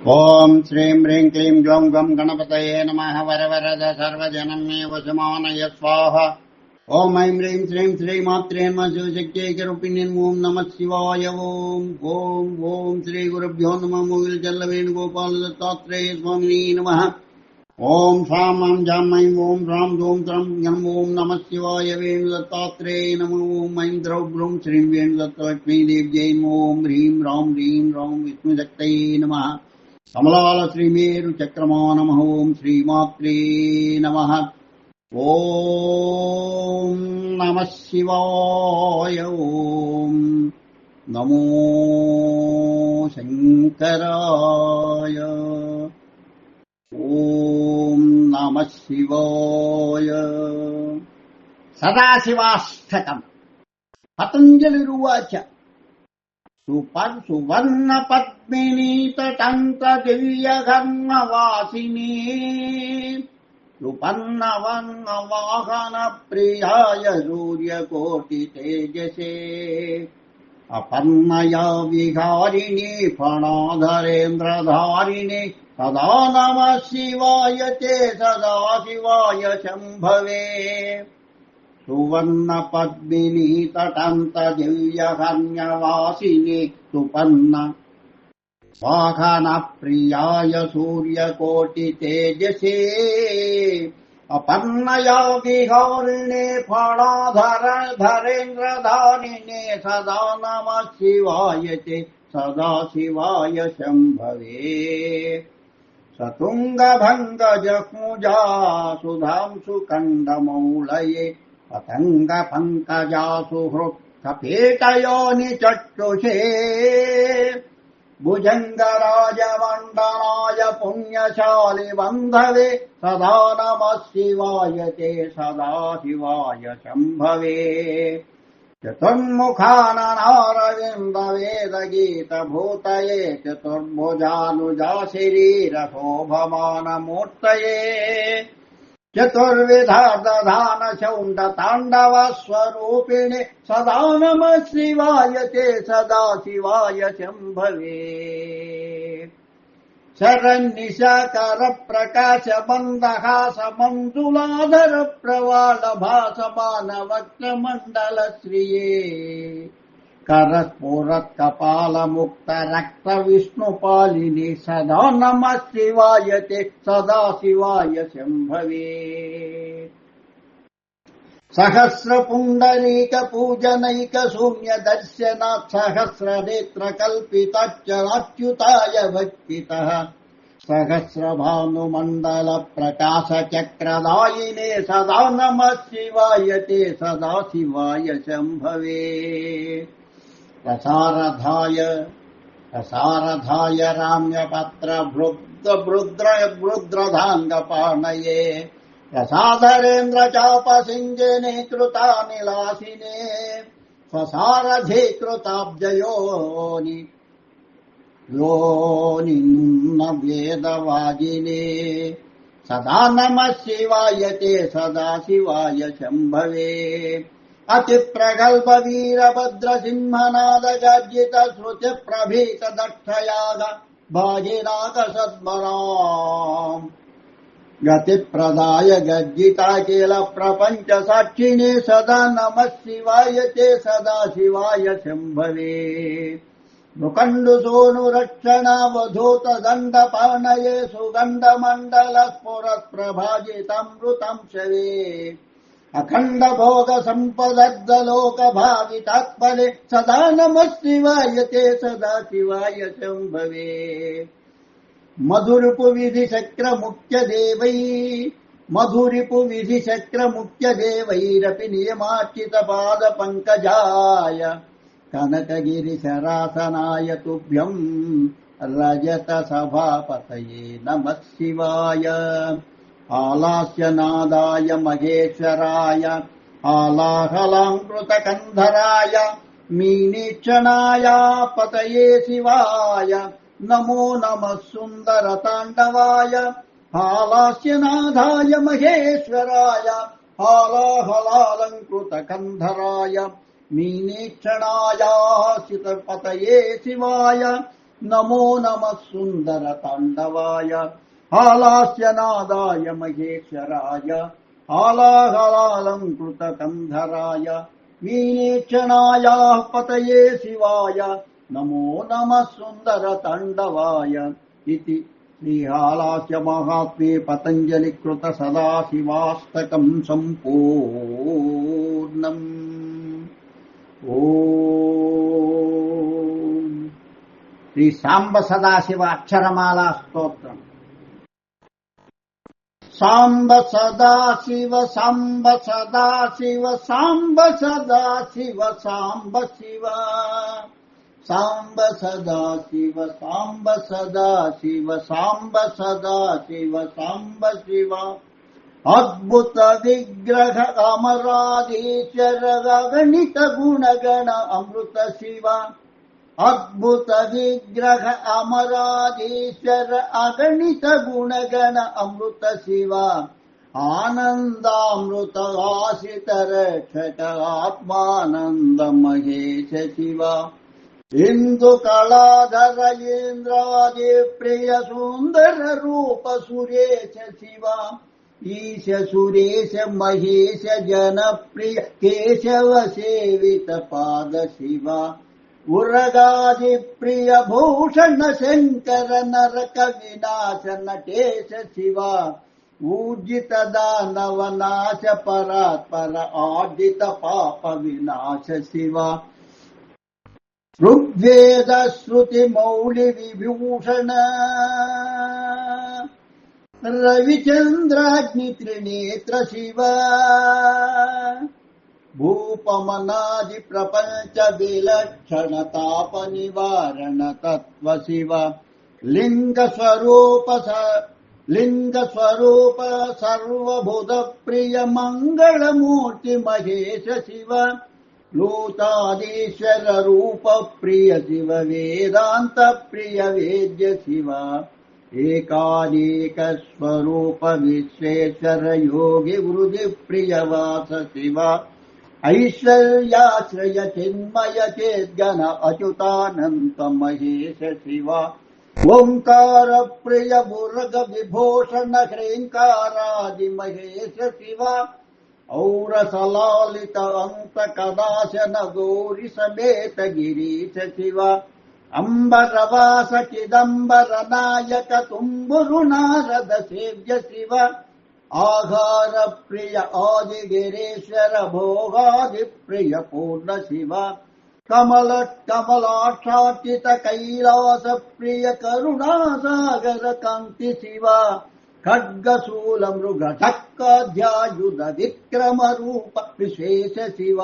ఓం శ్రీం హ్రీం క్లీం గ్లౌం గం గణపతయే నమః వరవరద సర్వజనం మే వశమానయ స్వాహ. ఓం ఐం హ్రీం శ్రీం శ్రీమాత్రే నమః శివశక్త్యైకరూపిణ్యై ఓం నమః శివాయ. ఓం ఓం ఓం శ్రీ గురుభ్యో నమః. మూగిల్ జల్ల వేణుగోపాల దత్తాత్రేయ స్వామినే నమః. ఓం సాం ఐం జాం ఐం ఓం రాం దోం త్రం యం ఓం నమః శివాయ. వేణు దత్తాత్రేయ నమః. ఓం ఐం ద్రౌ బ్రూం శ్రీం వేణు దత్తలక్ష్మీ దేవ్యై ఓం హ్రీం రాం విష్ణుశక్తయే నమః. కమలాల శ్రీమేరు చక్రమా నమః. ఓం శ్రీమాత్రే నమః. ఓం నమః శివాయ. ఓం నమో శంకరాయ. ఓం నమః శివాయ. సదాశివాష్టకం. పతంజలిరువాచ సువర్ణ పద్మినీతంత దివ్య ఘర్మవాసిని సుపర్ణవర్ణ వాహన ప్రియాయ సూర్యకోటి తేజసే అపర్ణయా విహారిణి ఫణాధరేంద్రధారిణి సదా నమః శివాయ తే సదా శివాయ శంభవే. సువర్ణ పద్మిని తటంత దివ్య హన్యవాసిని సుపర్ణ వాహన ప్రియాయ సూర్యకోటి తేజసే అపర్ణయా విహారిణే ఫణాధరేంద్రధారిణే సదా నమః శివాయ తే సదా శివాయ శంభవే. సతుంగభంగజకుజా సుధాంసు కండమౌళయే పతంగ పంకజాసు హృత్కపేటయోని చక్షుషే భుజంగరాజమండనాయ పుణ్యశాలి బంధవే సదా నమః శివాయ తే సదా శివాయ శంభవే. చతుర్ముఖాననారవింద వేద గీత భూతయే చతుర్భుజానుజా శరీర శోభమాన మూర్తయే చతుర్విధాన చౌండ తాండవ స్వరూపిణి సదా నమః శివాయ తే సదా శివాయ శంభవే. శరణ్నిశాకర ప్రకాశ మందహాస మంజులాధర ప్రవాళ భాసమాన వక్రమండల శ్రియే కరస్ఫురత్ కపాల ముక్త రక్త విష్ణుపాలిని సదా నమః శివాయ తే సదా శివాయ శంభవే. సహస్ర పుండరీక పూజనైక శూన్య దర్శనాత్ సహస్ర నేత్ర కల్పితాచ్యుతాయ భక్తితః సహస్ర భానుమండల ప్రకాశ చక్రదాయినే సదా నమః శివాయ తే సదా శివాయ శంభవే. రసారథాయ రామ్యపత్ర భృద్రధాంగపాణయే రసాధరేంద్ర చాప సింజనే కృతానిలాసినే స్వసారథే కృతాబ్జయోని యోనిన్న వేదవాజినే సదా నమః శివాయ తే సదా శివాయ శంభవే. అతి ప్రగల్భ వీరభద్ర సింహనాద గర్జిత శృతి ప్రభీత దక్షయాగ భాజిరాగ సద్మరాం గతి ప్రదాయ గర్జితాఖిల ప్రపంచ సాక్షిణే సదా నమః శివాయ తే సదా శివాయ శంభవే. ముకండు సోను రక్షణ వధూత దండ పానయే సుగంధ మండల స్ఫురత్ ప్రభాజితమృతం శవే అఖండ భోగ సంపదలోక భావితాత్మనే సదా నమః శివాయ తే సదా శివాయ శంభవే. మధురిపు విధి చక్ర ముఖ్య దేవైరపి నియమార్చిత పాద పంకజాయ కనకగిరి శరాసనాయ తుభ్యం రజత సభాపతయే నమః శివాయ. ఆలాస్య నాదాయ మహేశ్వరాయ ఆలాహలాంకృత కంధరాయ మీనీక్షణాయ పతయే శివాయ నమో నమః సుందర తాండవాయ ఆలాస్యనాథాయ మహేశ్వరాయ ఆలాహలాలంకృత కంధరాయ మీనేక్షణాయాసితపతయే శివాయ नमो नमः सुन्दर ताण्डवाय हालास्यनादाय महेश्वराय हालाहलालङ्कृतकन्धराय मीनेक्षणायाः पतये शिवाय नमो नमः सुन्दर ताण्डवाय इति श्रीहालास्य महात्म्ये पतञ्जलिकृत सदाशिवाष्टकम् सम्पूर्णम्। ఓం శ్రీ సాంబ సదాశివ అక్షరమాలా స్తోత్రం. సాంబ సదాశివ సాంబ సదాశివ సాంబ సదాశివ సాంబ శివ సాంబ సదాశివ సాంబ సదాశివ సాంబ సదాశివ సాంబ శివ అద్భుత విగ్రహ అమరాధీశ్వర గణిత గుణగణ అమృత శివ అద్భుత విగ్రహ అమరాధీశ్వర అగణిత గుణగణ అమృత శివ ఆనందామృత ఆశిత రక్షక ఆత్మానంద మహేశ శివ ఇందు కళాధర ఇంద్రాది ప్రియ సుందర రూప సురేశ శివ ఈశ సురేశ మహేశ జనప్రియ కేశవ సేవిత పాద శివ ఉరగాది ప్రియ భూషణ శంకర నరక వినాశ నటేశ శివ ఊర్జిత దానవ నాశ పరాత్పర ఆర్జిత పాప వినాశ శివ ఋగ్వేద శృతి మౌళి విభూషణ రవిచంద్రాగ్ని త్రినేత్ర శివ భూపమనాది ప్రపంచ విలక్షణ తాప నివారణ తత్వ శివ లింగ స్వరూప సర్వభూత ప్రియ మంగళమూర్తి మహేశ శివ లూతాదీశ్వర రూప ప్రియ శివ వేదాంత ప్రియ వేద్య శివ ఏకానేక స్వరూప విశ్వేశ్వర యోగి వృద్ధి ప్రియవాస శివ ఐశ్వర్యాశ్రయ చిన్మయ చేద్గణ అచ్యుతానంత మహేశ శివ ఓంకార ప్రియ మురగ విభూషణ హ్రీంకారాది మహేశ శివ ఔరసలాలిత అంత కదాశన గౌరి సమేత గిరీశ శివ అంబరవాస చిదంబర నాయక తుంబురు నారద సేవ్య శివ ఆహార ప్రియ ఆదిగిరీశ్వర భోగాది ప్రియ పూర్ణ శివ కమలాక్షార్చిత కైలాస ప్రియ కరుణాసాగర కాంతి శివ ఖడ్గశూల మృగ ఢక్కాధ్యాయుధ విక్రమ రూప విశేష శివ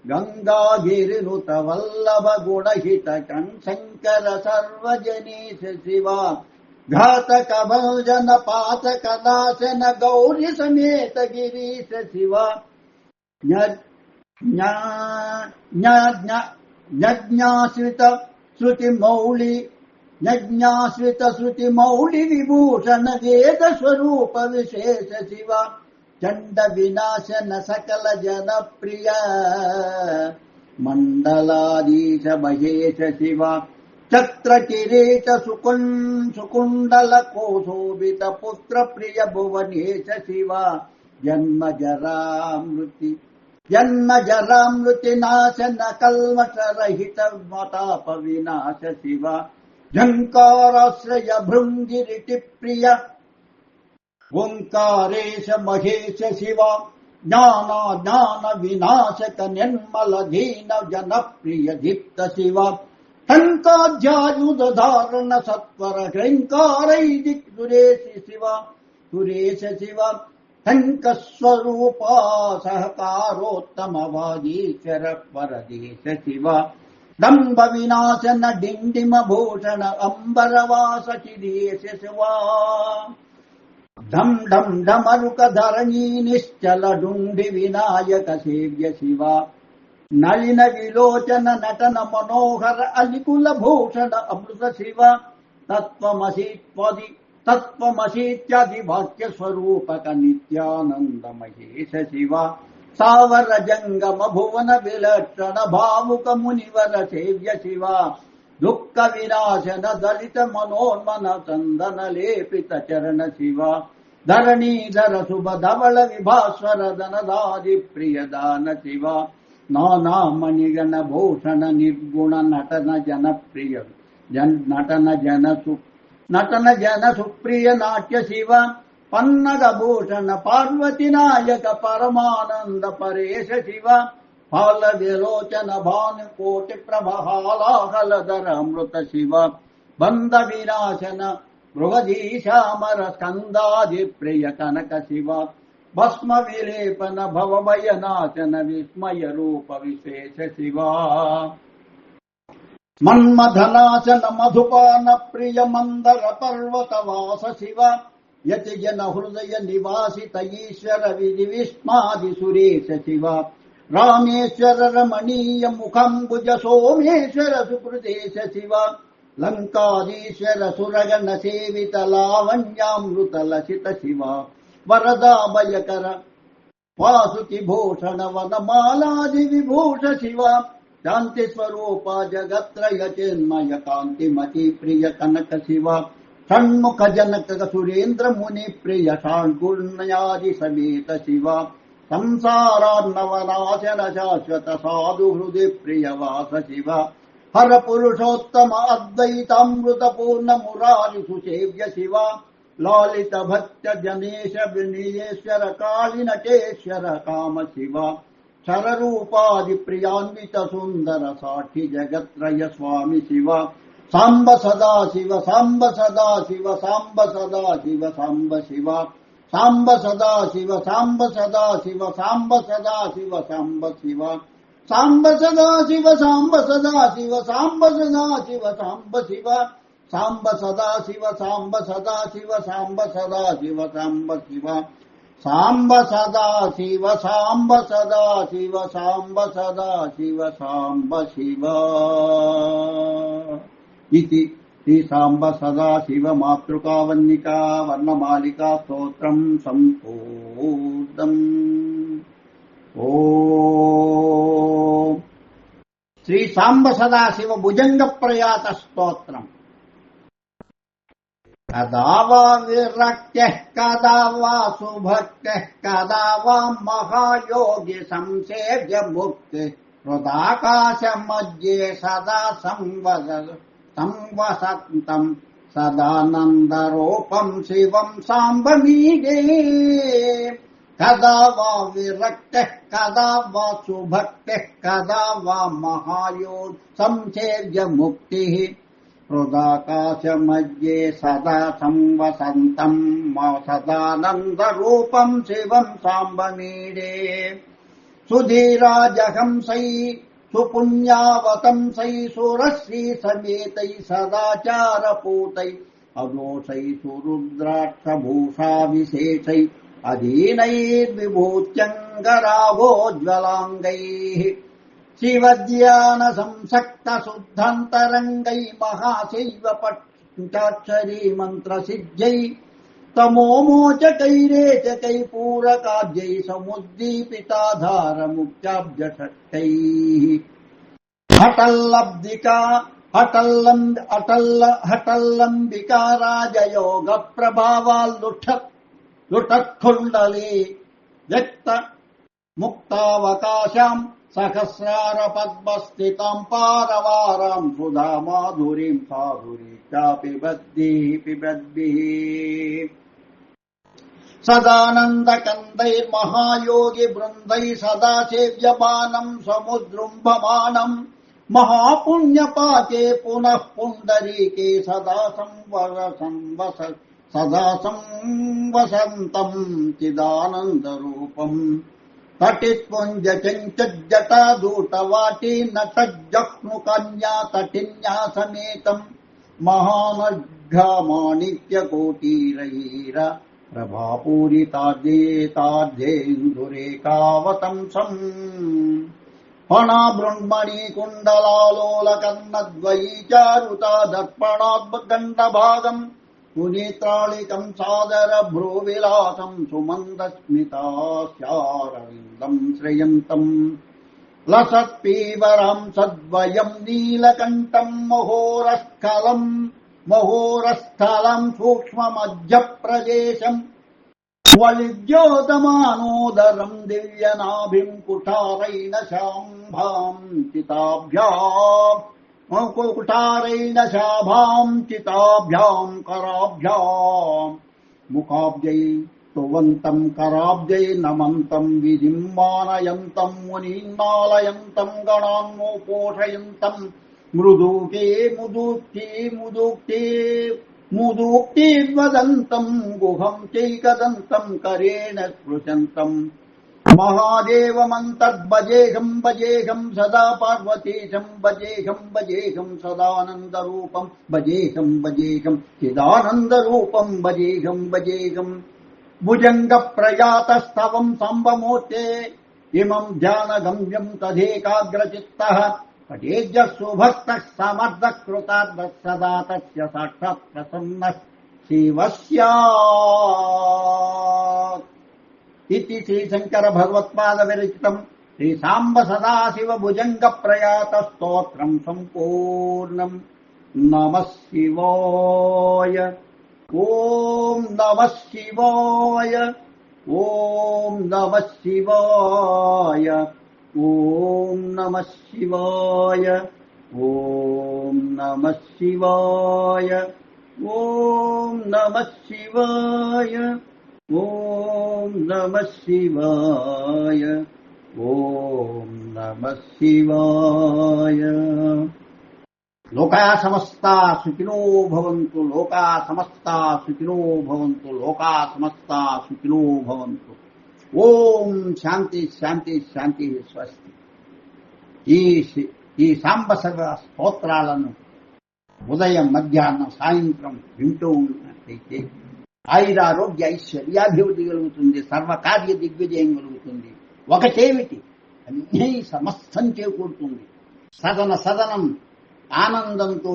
గంగాగిరినుత వల్లభ గుణహిత శంకర సర్వజనీశ శివ ఘాతక భోజన పాతక నాశన గౌరి సమేత గిరీశ శివ జ్ఞాశ్రిత శృతి మౌళి విభూషణ వేద స్వరూప విశేష శివ చండ వినాశన సకల జన ప్రియ మండలాధీశ మహేశ శివ ఛత్ర కిరీట సుకుండల కోశోభిత పుత్ర ప్రియ భువనేశ శివ జన్మ జరామృతి నాశన కల్మష రహిత మతాప వినాశ శివ ఝంకారాశ్రయ భృంగిరిటి ప్రియ ఓంకారేశ మహేశ శివ జ్ఞాన వినాశక నిర్మల దీన జనప్రియ దీప్త శివ టంకాధ్యాయుధ ధారణ సత్వర హ్రీంకారైది సురేశ శివ టంకస్వరూప సహకారోత్తమ వాగీశ్వర పరదేశ శివ దంభ వినాశన డిండిమ భూషణ అంబరవాస చిదేశ శివ ఢం ఢం ఢమరుక ధరణీ నిశ్చల డుండి వినాయక సేవ్య శివ నళిన విలోచన నటన మనోహర అలికుల భూషణ అమృత శివ తత్వమసీత్యాది వాక్య స్వరూపక నిత్యానంద మహేశ శివ సావర జంగమ భువన విలక్షణ భావుక మునివర సేవ్య శివ ದುಃಖ ವಿನಾಶನ ದಲಿತ ಮನೋನ್ಮನ ಚಂದನ ಲೇಪಿತ ಚರಣ ಶಿವ ಧರಣೀಧರ ಶುಭ ಧವಳ ವಿಭಾಸ್ವರ ದನದಾದಿ ಪ್ರಿಯ ದಾನ ಶಿವ ನಾನಾ ಮಣಿಗಣ ಭೂಷಣ ನಿರ್ಗುಣ ನಟನ ಜನಪ್ರಿಯ ನಟನ ಜನ ಸುಪ್ರಿಯ ನಾಟ್ಯ ಶಿವ ಪನ್ನಗ ಭೂಷಣ ಪಾರ್ವತಿ ನಾಯಕ ಪರಮಾನಂದ ಪರೇಶ ಶಿವ ಹಾಲ ವಿಲೋಚನ ಭಾನು ಕೋಟಿ ಪ್ರಭಹಾಲಾಹಲಧರ ಅಮೃತ ಶಿವ ಬಂದ ವಿನಾಶನ ಮೃಗಧೀಶಾಮರ ಸ್ಕಂದಾದಿ ಪ್ರಿಯ ಕನಕ ಶಿವ ಭಸ್ಮ ವಿಲೇಪನ ಭವಭಯನಾಶನ ವಿಸ್ಮಯ ರೂಪ ವಿಶೇಷ ಶಿವ ಮನ್ಮಥನಾಶನ ಮಧುಪಾನ ಪ್ರಿಯ ಮಂದರ ಪರ್ವತ ವಾಸ ಶಿವ ಯತಿ ಜನ ಹೃದಯ ನಿವಾಸಿತ ಈಶ್ವರ ವಿಧಿ ವಿಸ್ಮಾದಿ ಸುರೇಶ ಶಿವ ರಾಮೇಶ್ವರ ರಮಣೀಯ ಮುಖಂಬುಜ ಸೋಮೇಶ್ವರ ಸುಕೃತೇಶ ಶಿವ ಲಂಕಾದೀಶ್ವರ ಸುರಗಣ ಸೇವಿತ ಲಾವಣ್ಯಾಮೃತ ಲಸಿತ ಶಿವ ವರದಾಭಯಕರ ವಾಸುಕಿ ಭೂಷಣ ವನಮಾಲಾದಿ ವಿಭೂಷ ಶಿವ ಶಾಂತಿ ಸ್ವರೂಪ ಜಗತ್ರಯ ಚಿನ್ಮಯ ಕಾಂತಿಮತಿ ಪ್ರಿಯ ಕನಕ ಶಿವ ಷಣ್ಮುಖ ಜನಕ ಸುರೇಂದ್ರ ಮುನಿ ಪ್ರಿಯ ಷಾಣ್ಗುಣ್ಯಾದಿ ಸಮೇತ ಶಿವ ಸಂಸಾರಾರ್ಣವನಾಶನ ಶಾಶ್ವತ ಸಾಧು ಹೃದಯ ಪ್ರಿಯ ವಾಸ ಶಿವ ಹರ ಪುರುಷೋತ್ತಮ ಅದ್ವೈತಾಮೃತ ಪೂರ್ಣ ಮುರಾರಿ ಸುಸೇವ್ಯ ಶಿವ ಲಾಲಿತ ಭಕ್ತ ಜನೇಶ ವಿನಯೇಶ್ವರ ಕಾಳಿ ನಟೇಶ್ವರ ಕಾಮ ಶಿವ ಶರರೂಪಾದಿ ಪ್ರಿಯಾನ್ವಿತ ಸುಂದರ ಸಾಠಿ ಜಗತ್ರಯ ಸ್ವಾಮಿ ಶಿವ ಸಾಂಬ ಸದಾ ಶಿವ ಸಾಂಬ ಸದಾ ಶಿವ ಸಾಂಬ ಸದಾ ಶಿವ ಸಾಂಬ ಶಿವ ಸಾಂಬ ಸದಾ ಶಿವ ಸಾಂಬ ಸದಾ ಶಿವ ಸಾಂಬ ಸದಾ ಶಿವ ಸಾಂಬ ಶಿವ ಸಾಂಬ ಸದಾ ಶಿವ ಸಾಂಬ ಸದಾ ಶಿವ ಸಾಂಬ ಸದಾ ಶಿವ ಸಾಂಬ ಶಿವ ಸಾಂಬ ಸದಾ ಶಿವ ಸಾಂಬ ಸದಾ ಶಿವ ಸಾಂಬ ಸದಾ ಶಿವ ಸಾಂಬ ಶಿವ ಸಾಂಬ ಸದಾ ಶಿವ ಸಾಂಬ ಸದಾ ಶಿವ ಸಾಂಬ ಸದಾ ಶಿವ ಸಾಂಬ ಶಿವ ಇತಿ ಶ್ರೀ ಸಾಂಬ ಸದಾ ಶಿವ ಮಾತೃಕಾವನ್ನಿಕಾ ವರ್ಣಮಾಲಿಕಾ ಸ್ತೋತ್ರಂ ಸಂಪೂರ್ಣಂ. ಓಂ ಶ್ರೀ ಸಾಂಬ ಸದಾ ಶಿವ ಭುಜಂಗ ಪ್ರಯಾತ ಸ್ತೋತ್ರಂ. ಕದಾ ವಾ ವಿರಕ್ತ್ಯಃ ಕದಾ ವಾ ಸುಭಕ್ತ್ಯಃ ಕದಾ ವಾ ಮಹಾಯೋಗಿ ಸಂಸೇವ್ಯ ಮುಕ್ತಿ ಹೃದಾಕಾಶ ಮಧ್ಯೆ ಸದಾ ಸಂವಸಂತಂ ಸದಾನಂದರೂಪಂ ಶಿವಂ ಸಾಂಬಮೀಗೆ. ಕದಾ ವಾ ವಿರಕ್ತ್ಯಃ ಕದಾ ವಾ ಸುಭಕ್ತ್ಯಃ ಕದಾ ವಾ ಮಹಾಯೋಗಿ ಸಂಸೇವ್ಯ ಮುಕ್ತಿ ಹೃದಾಕಾಶ ಮಧ್ಯೆ ಸದಾ ಸಂವಸಂತಂ ಸದಾನಂದರೂಪಂ ಶಿವಂ ಸಾಂಬಮೀಡೆ. ಸುಧೀರಾಜಹಂಸೈ ಸುಪುಣ್ಯಾವತಂಸೈ ಸುರಶ್ರೀ ಸಮೇತೈ ಸದಾಚಾರಪೂತೈ ಅದೋಷೈ ಸುರುದ್ರಾಕ್ಷಭೂಷಾ ವಿಶೇಷೈ ಅಧೀನೈರ್ವಿಭೂತ್ಯಂಗರಾವೋಜ್ವಲಾಂಗೈ ಶಿವಧ್ಯಾನ ಸಂಸಕ್ತ ಶುದ್ಧಂತರಂಗೈ ಮಹಾಶೈವ ಪಂಚಾಕ್ಷರೀ ಮಂತ್ರ ಸಿದ್ಧೈ ತಮೋಮೋಚಕೈರೇಚಕೈ ಪೂರಕಾದ್ಯೈ ಸಮುದ್ದೀಪಿತಾಧಾರ ಮುಖ್ಯಾಬ್ಜಷಟ್ಟೈ ಹಠಲ್ಲಂಬಿಕಾ ರಾಜಯೋಗ ಪ್ರಭಾವಾಲ್ಲುಠತ್ಕುಂಡಲಿ ವ್ಯಕ್ತ ಮುಕ್ತಾವಕಾಶಾಂ ಸಹಸ್ರಾರ ಪದ್ಮಸ್ಥಿತಾಂ ಪಾರವಾರಾಂ ಸುಧಾ ಮಾಧುರೀಂ ಸಾಧುರೀ ಪಿಬದ್ಭಿಃ. ಸದಾನಂದ ಕಂದೈರ್ಮಹಾಯೋಗಿ ಬೃಂದೈ ಸದಾ ಸೇವ್ಯಮಾನಂ ಸಮುದ್ರುಂಭಮಾನಂ ಮಹಾಪುಣ್ಯಪಾಕೆ ಪುನಃ ಪುಂಡರೀಕೆ ಸದಾ ಸಂವಸಂತಂ ಚಿದಾನಂದರೂಪಂ. ತಟಿತ್ಪುಂಜ ಚಂಚಜ್ಜಟಾಧೂಟವಾಟಿ ನಟಜ್ಜಹ್ನು ಕನ್ಯಾ ತಟಿನ್ಯಾ ಸಮೇತಂ ಮಹಾನಘ್ಮಾಣಿಕ್ಯಕೋಟೀರೈರ ಪ್ರಭಾಪೂರಿತಾರ್ಧೇಂದುರೇಕಾವತಂಸಂ. ಫಣಾಬೃಣ್ಮಣಿ ಕುಂಡಲಾಲೋಲ ಕರ್ಣದ್ವಯೀ ಚಾರುತಾ ದರ್ಪಣಾದ್ಗಂಡಭಾಗಂ ಪುನೀತ್ರಾಳಿಕಂ ಸಾದರ ಭ್ರೂವಿಲಾಸಂ ಸುಮಂದಸ್ಮಿತಾಸ್ಯಾರವಿಂದಂ ಶ್ರೇಯಂತಂ. లసత్పీవరం సద్వయం నీలకంఠం మహోరస్థలం సూక్ష్మమధ్య ప్రదేశం వలిద్యోతమానోదరం దివ్యనాభిం కుఠారైన శాంభాం చితాభ్యాం కరాభ్యాం ముఖాబ్జై స్తువంతం కరాబ్జై నమంతం విధిం మానయంతం మునీన్మాలయంతం గణాన్మోపోషయంతం ముదూక్తి వదంతం గుహం చైకదంతం కరేణ స్పృశంతం మహాదేవమంతర్భజేహం సదా పార్వతీశం భజేహం సదానందరూపం భజేహం చిదానందరూపం భజేహం భుజంగ ప్రయాతస్తవం సంభమూర్తే ఇమం ధ్యానగమ్యం తదేకాగ్రచిత్తః పఠేజ్య సుభక్తః సమర్థః కృతార్థః సదా తస్య సాక్షాత్ ప్రసన్నః శివస్యాత్ इति श्रीशंकर भगवत्पाद विरचितम् श्री सांब सदाशिव भुजंग प्रयात स्तोत्रम् सम्पूर्णम् नमः शिवाय ओम नमः शिवाय ओम नमः शिवाय ओम नमः शिवाय ओम नमः शिवाय ओम नमः शिवाय ఓం నమః శివాయ ఓం నమః శివాయ లోకా సమస్తా సుఖినో భవంతు లోకా సమస్తా సుఖినో భవంతు లోకా సమస్తా సుఖినో భవంతు ఓం శాంతి శాంతి శాంతి స్వస్తి ఈ సాంబ సర్వ స్తోత్రాలను ఉదయం మధ్యాహ్నం సాయంత్రం వింటూ ఉన్నట్లయితే ఆయురారోగ్య ఐశ్వర్యాభివృద్ధి కలుగుతుంది, సర్వకార్య దిగ్విజయం కలుగుతుంది. ఒకటేమిటి అన్నీ సమస్తం చేకూరుతుంది. సదనం ఆనందంతో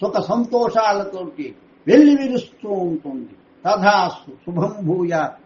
సుఖ సంతోషాలతోటి వెళ్లి విరుస్తూ ఉంటుంది. తథాస్తు శుభం భూయాత్.